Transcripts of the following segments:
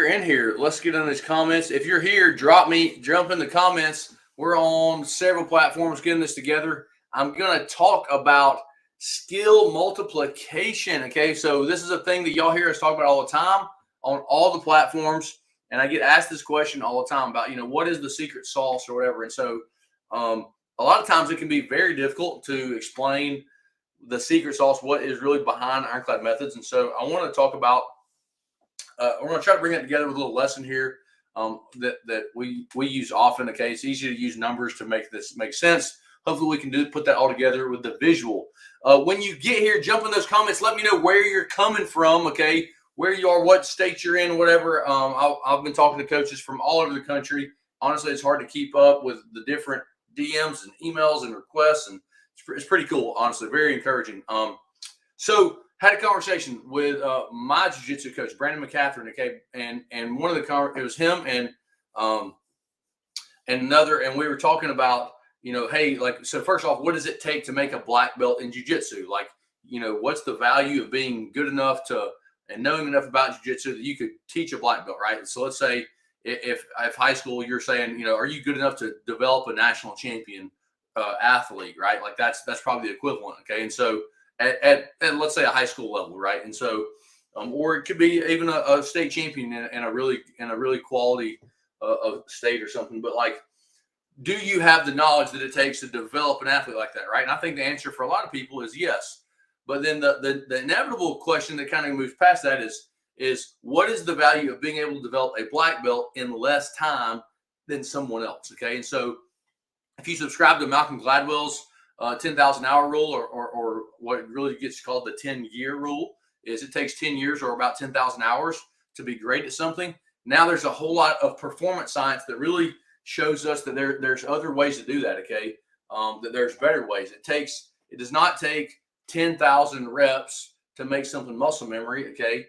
you're in here, let's get in these comments. If you're here, jump in the comments. We're on several platforms getting this together. I'm going to talk about skill multiplication. Okay, so this is a thing that y'all hear us talk about all the time on all the platforms, and I get asked this question all the time about, what is the secret sauce or whatever. And so a lot of times it can be very difficult to explain the secret sauce, what is really behind Ironclad Methods. And so I want to talk about, we're going to try to bring it together with a little lesson here that we use often. Okay, it's easy to use numbers to make this make sense. Hopefully we can put that all together with the visual. When you get here, jump in those comments. Let me know where you're coming from, okay, where you are, what state you're in, whatever. I've been talking to coaches from all over the country. Honestly, it's hard to keep up with the different DMs and emails and requests, and it's pretty cool, honestly, very encouraging. So had a conversation with my jiu-jitsu coach, Brandon McCatherine, okay, and one of it was him and another, and we were talking about, hey, so first off, what does it take to make a black belt in jiu-jitsu? What's the value of being good enough and knowing enough about jiu-jitsu that you could teach a black belt, right? So let's say if high school, you're saying, are you good enough to develop a national champion athlete, right? That's probably the equivalent, okay? And so at let's say a high school level, right? And so, or it could be even a state champion in a really quality state or something. But do you have the knowledge that it takes to develop an athlete like that, right? And I think the answer for a lot of people is yes. But then the inevitable question that kind of moves past that is what is the value of being able to develop a black belt in less time than someone else, okay? And so if you subscribe to Malcolm Gladwell's 10,000 hour rule, or what really gets called the 10-year rule, is it takes 10 years or about 10,000 hours to be great at something. Now there's a whole lot of performance science that really shows us that there's other ways to do that, okay? That there's better ways. It does not take 10,000 reps to make something muscle memory, okay?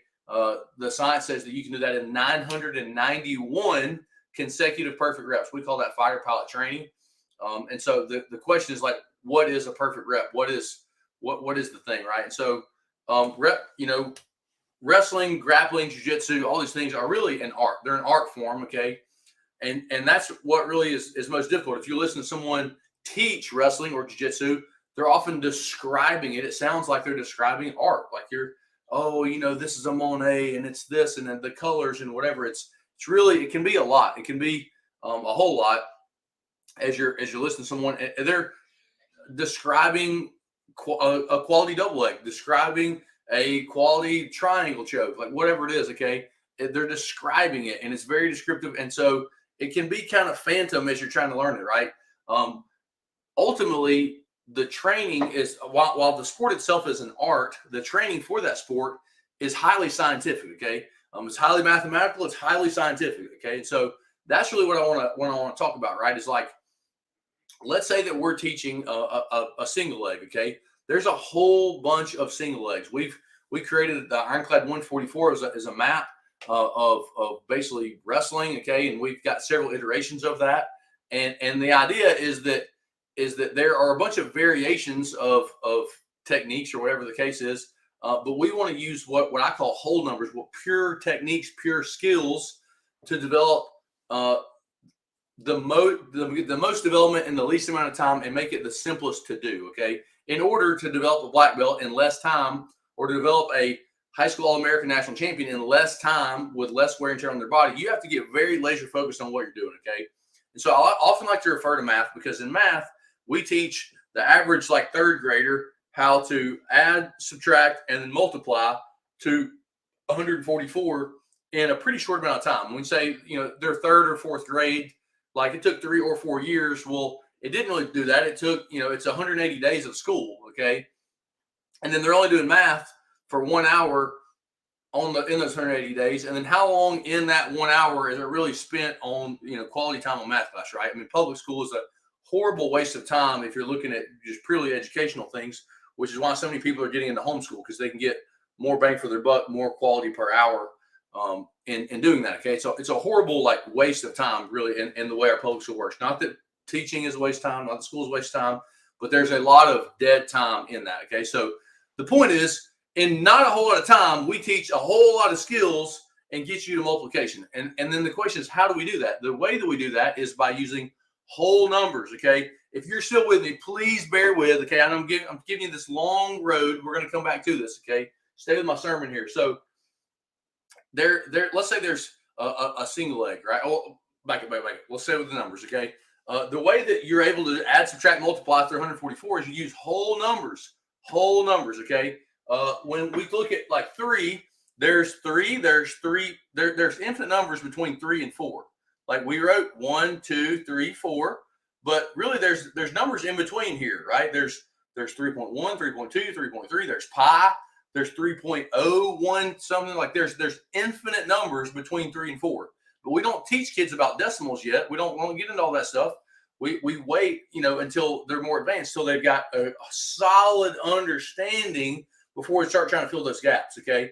The science says that you can do that in 991 consecutive perfect reps. We call that fighter pilot training. And so the question is what is a perfect rep? What is the thing, right? And so wrestling, grappling, jiu-jitsu, all these things are really an art. They're an art form, okay? And that's what really is most difficult. If you listen to someone teach wrestling or jiu-jitsu, they're often describing it. It sounds like they're describing art. This is a Monet and it's this and then the colors and whatever. It's really, it can be a lot. It can be a whole lot as you're listening to someone, and they're describing a quality double leg, describing a quality triangle choke, whatever it is, okay? They're describing it, and it's very descriptive, and so it can be kind of phantom as you're trying to learn it, right? Ultimately, the training is, while the sport itself is an art, the training for that sport is highly scientific, okay? It's highly mathematical, it's highly scientific, okay? And so that's really what I want to talk about, right? Is let's say that we're teaching a single leg, okay? There's a whole bunch of single legs. We created the Ironclad 144 as a map of basically wrestling, okay? And we've got several iterations of that. And the idea is that there are a bunch of variations of techniques or whatever the case is, but we want to use what I call whole numbers, pure techniques, pure skills to develop the most development in the least amount of time and make it the simplest to do, okay? In order to develop a black belt in less time, or to develop a high school All-American national champion in less time with less wear and tear on their body, you have to get very laser focused on what you're doing, okay? And so I often like to refer to math, because in math, we teach the average third grader how to add, subtract, and then multiply to 144 in a pretty short amount of time. When we say, they're third or fourth grade, it took 3 or 4 years. Well, it didn't really do that. It took, it's 180 days of school, okay? And then they're only doing math for 1 hour in those 180 days. And then how long in that 1 hour is it really spent on, quality time on math class, right? I mean, public school is a horrible waste of time if you're looking at just purely educational things, which is why so many people are getting into homeschool, because they can get more bang for their buck, more quality per hour in doing that, okay? So it's a horrible waste of time, really, in the way our public school works. Not that teaching is a waste of time, not that school is a waste of time, but there's a lot of dead time in that, okay? So the point is, in not a whole lot of time, we teach a whole lot of skills and get you to multiplication. And then the question is, how do we do that? The way that we do that is by using whole numbers. Okay. If you're still with me, please bear with. Okay. I'm giving you this long road. We're going to come back to this. Okay. Stay with my sermon here. So let's say there's a single leg, right? Oh, back it. We'll stay with the numbers. Okay. The way that you're able to add, subtract, multiply through 144 is you use whole numbers. Okay. When we look at like 3, there's infinite numbers between 3 and 4. Like we wrote 1, 2, 3, 4, but really there's numbers in between here, right? There's 3.1, 3.2, 3.3, there's pi, there's 3.01, something like there's infinite numbers between 3 and 4. But we don't teach kids about decimals yet. We don't want to get into all that stuff. We wait, until they're more advanced, till they've got a solid understanding before we start trying to fill those gaps. Okay.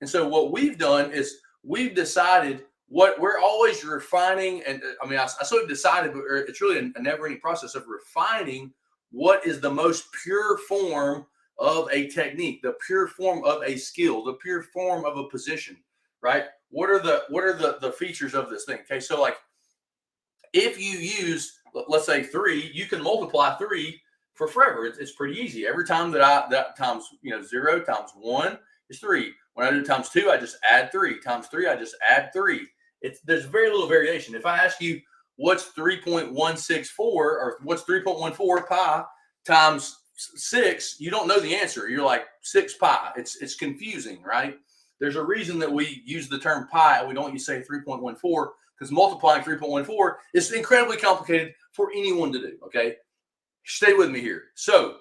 And so what we've done is we've decided what we're always refining. And I sort of decided, but it's really a never-ending process of refining what is the most pure form of a technique, the pure form of a skill, the pure form of a position, right? What are the features of this thing? Okay. So like if you use, let's say 3, you can multiply 3 for forever. It's pretty easy. Every time that times 0 times 1 is 3. When I do times 2, I just add 3. Times 3, I just add 3. There's very little variation. If I ask you what's 3.164 or what's 3.14 pi times 6, you don't know the answer. You're like 6 pi. It's confusing, right? There's a reason that we use the term pi and we don't say 3.14, because multiplying 3.14 is incredibly complicated for anyone to do. Okay. Stay with me here. So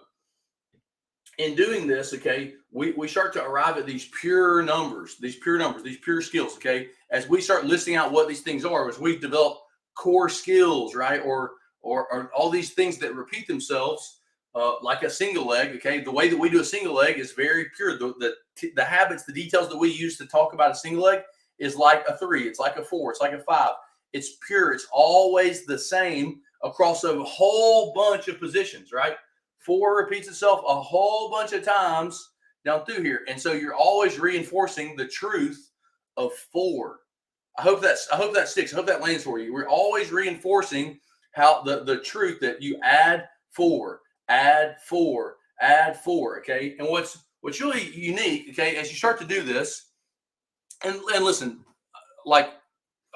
in doing this, okay, we start to arrive at these pure numbers, these pure skills. Okay. As we start listing out what these things are, as we develop core skills, right? Or all these things that repeat themselves, like a single leg. Okay. The way that we do a single leg is very pure. The habits, the details that we use to talk about a single leg is like a 3. It's like a 4. It's like a 5. It's pure. It's always the same across a whole bunch of positions, right? 4 repeats itself a whole bunch of times down through here. And so you're always reinforcing the truth of 4. I hope that sticks. I hope that lands for you. We're always reinforcing how the truth that you add 4, add 4, add 4. Okay. And what's really unique, okay, as you start to do this, and listen, like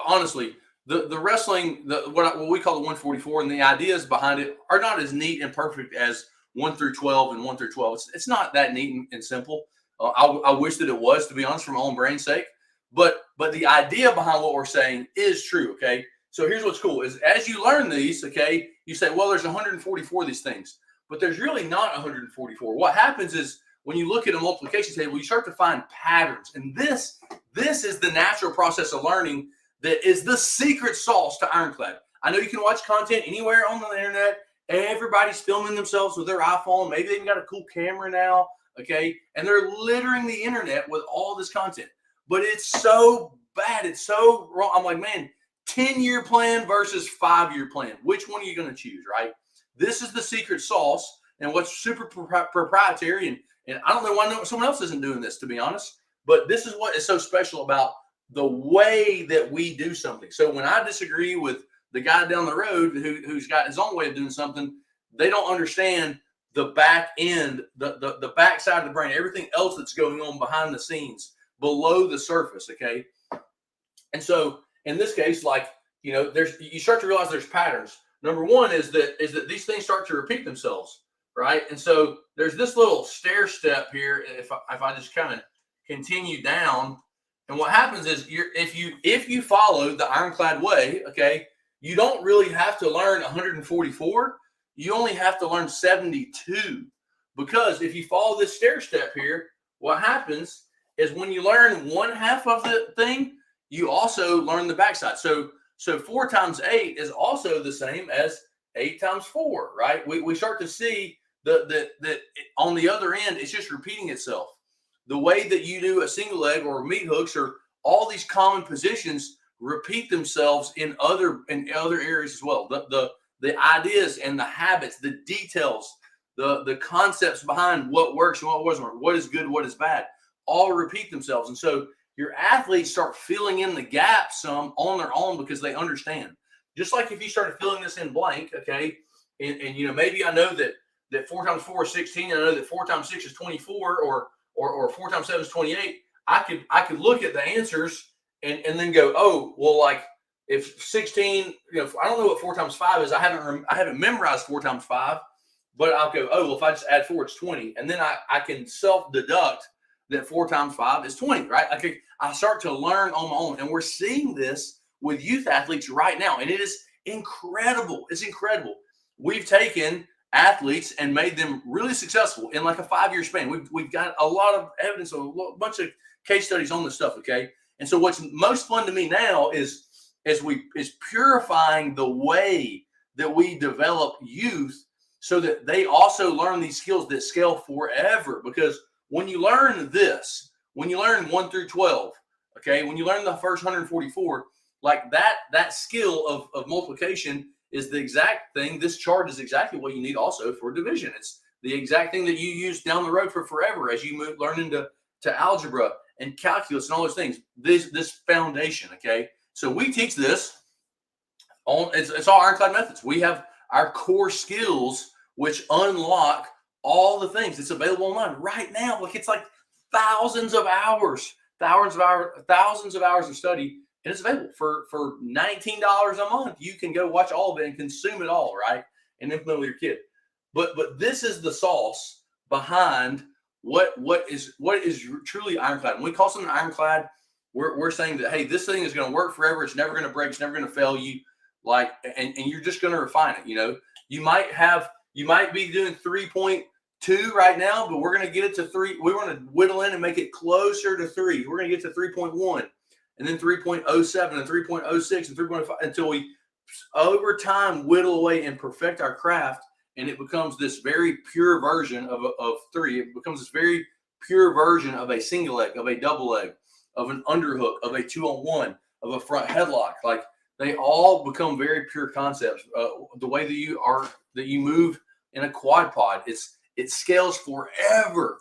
honestly, the wrestling, what we call the 144 and the ideas behind it are not as neat and perfect as 1 through 12 and 1 through 12. It's not that neat and simple. I wish that it was, to be honest, for my own brain's sake. But the idea behind what we're saying is true. Okay. So here's what's cool is as you learn these, okay, you say, well, there's 144 of these things, but there's really not 144. What happens is when you look at a multiplication table, you start to find patterns. And this is the natural process of learning that is the secret sauce to Ironclad. I know you can watch content anywhere on the internet. Everybody's filming themselves with their iPhone. Maybe they've got a cool camera now, okay? And they're littering the internet with all this content. But it's so bad. It's so wrong. I'm like, man, 10-year plan versus 5-year plan. Which one are you going to choose, right? This is the secret sauce and what's super proprietary. And I don't know why someone else isn't doing this, to be honest. But this is what is so special about the way that we do something. So when I disagree with the guy down the road who's got his own way of doing something, they don't understand the back end, the back side of the brain, everything else that's going on behind the scenes, below the surface. Okay. And so in this case, like, you start to realize there's patterns. Number one is that these things start to repeat themselves, right? And so there's this little stair step here. If I just kind of continue down, and what happens is if you follow the Ironclad way, okay, you don't really have to learn 144. You only have to learn 72, because if you follow this stair step here, what happens is when you learn one half of the thing, you also learn the backside. So 4 times 8 is also the same as 8 times 4, right? We start to see that on the other end, it's just repeating itself. The way that you do a single leg or meat hooks or all these common positions repeat themselves in other areas as well. The ideas and the habits, the details, the concepts behind what works and what doesn't work, what is good, what is bad, all repeat themselves. And so your athletes start filling in the gaps some on their own because they understand. Just like if you started filling this in blank, okay, and maybe I know that 4 times 4 is 16. I know that 4 times 6 is 24, or 4 times 7 is 28. I could look at the answers and then go, oh, well, like if 16, I don't know what 4 times 5 is. I haven't memorized 4 times 5, but I'll go, oh, well, if I just add 4, it's 20. And then I can self-deduct that 4 times 5 is 20, right? I start to learn on my own. And we're seeing this with youth athletes right now. And it is incredible. It's incredible. We've taken athletes and made them really successful in like a 5-year span. We've got a lot of evidence, a bunch of case studies on this stuff, okay? And so what's most fun to me now is purifying the way that we develop youth so that they also learn these skills that scale forever. Because when you learn this, when you learn 1 through 12, okay, when you learn the first 144, like that skill of multiplication is the exact thing. This chart is exactly what you need also for division. It's the exact thing that you use down the road for forever as you learn into algebra and calculus and all those things. This foundation, okay? So we teach this on, it's all Ironclad methods. We have our core skills which unlock all the things. It's available online right now. Like it's like thousands of hours of study, and it's available for $19 a month. You can go watch all of it and consume it all, right? And implement with your kid. But this is the sauce behind what is truly Ironclad. When we call something Ironclad, we're saying that, hey, this thing is going to work forever. It's never going to break. It's never going to fail you. Like, and you're just going to refine it. You might be doing 3.2 right now, but we're going to get it to 3. We want to whittle in and make it closer to 3. We're going to get to 3.1, and then 3.07 and 3.06 and 3.5 until we, over time, whittle away and perfect our craft. And it becomes this very pure version of 3. It becomes this very pure version of a single leg, of a double leg, of an underhook, of a 2-on-1, of a front headlock. Like, they all become very pure concepts. The way that you move in a quad pod, it scales forever.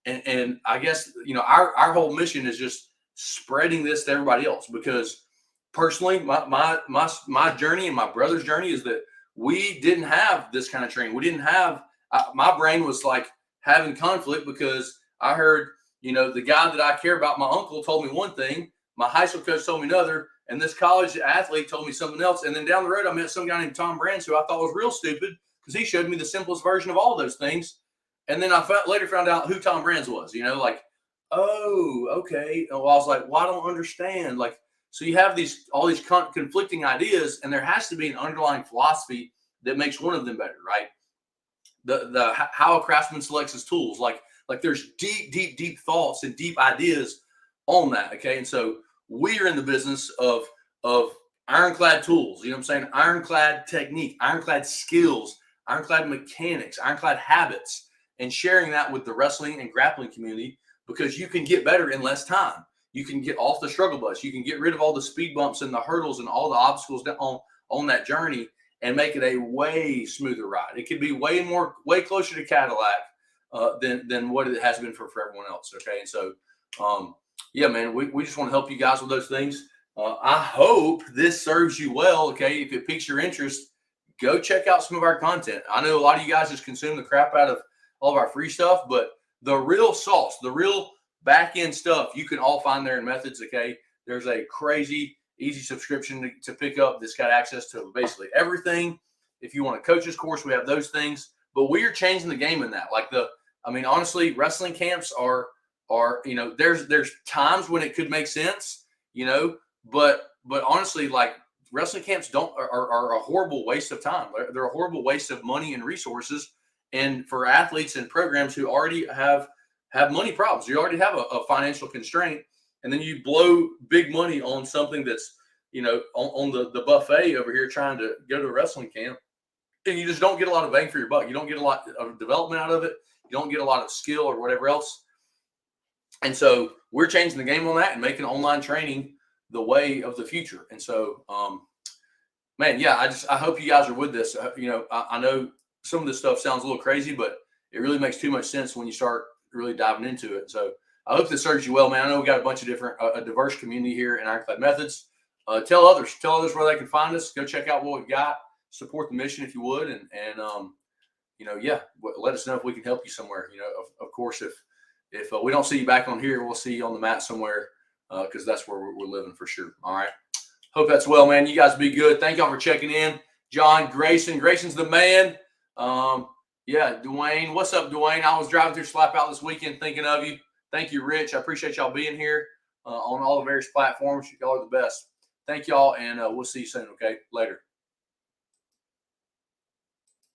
And I guess our whole mission is just spreading this to everybody else. Because personally, my journey and my brother's journey is that we didn't have this kind of training. We didn't have. My brain was like having conflict because I heard the guy that I care about, my uncle, told me one thing. My high school coach told me another. And this college athlete told me something else. And then down the road, I met some guy named Tom Brands, who I thought was real stupid because he showed me the simplest version of all those things. And then I later found out who Tom Brands was, like, oh, okay. Well, I was like, well, I don't understand. Like, so you have all these conflicting ideas, and there has to be an underlying philosophy that makes one of them better, right? The how a craftsman selects his tools. Like there's deep thoughts and deep ideas on that, okay? And so we are in the business of Ironclad tools, you know what I'm saying? Ironclad technique, Ironclad skills, Ironclad mechanics, Ironclad habits, and sharing that with the wrestling and grappling community, because you can get better in less time. You can get off the struggle bus. You can get rid of all the speed bumps and the hurdles and all the obstacles on that journey and make it a way smoother ride. It could be way closer to Cadillac than what it has been for everyone else, okay? And so, yeah, man, we just want to help you guys with those things. I hope this serves you well, okay? If it piques your interest, go check out some of our content. I know a lot of you guys just consume the crap out of all of our free stuff, but the real sauce, the real back-end stuff, you can all find there in Methods, okay? There's a crazy, easy subscription to pick up that's got access to basically everything. If you want a coach's course, we have those things. But we are changing the game in that. Honestly, wrestling camps are there's times when it could make sense, but honestly, like, wrestling camps are a horrible waste of time. They're a horrible waste of money and resources. And for athletes and programs who already have money problems, you already have a financial constraint, and then you blow big money on something that's, on the buffet over here trying to go to a wrestling camp, and you just don't get a lot of bang for your buck. You don't get a lot of development out of it. You don't get a lot of skill or whatever else. And so we're changing the game on that and making online training the way of the future. And so, man, yeah, I hope you guys are with this. I know some of this stuff sounds a little crazy, but it really makes too much sense when you start really diving into it. So I hope this serves you well, man. I know we got a bunch of different, a diverse community here in Ironclad Methods. Tell others where they can find us. Go check out what we've got. Support the mission if you would, and yeah, let us know if we can help you somewhere. Of course, if we don't see you back on here, we'll see you on the mat somewhere, because that's where we're living for sure. All right. Hope that's well, man. You guys be good. Thank y'all for checking in. John, Grayson's the man. Yeah, Dwayne. What's up, Dwayne? I was driving through Slap Out this weekend thinking of you. Thank you, Rich. I appreciate y'all being here on all the various platforms. Y'all are the best. Thank y'all, and we'll see you soon, okay? Later.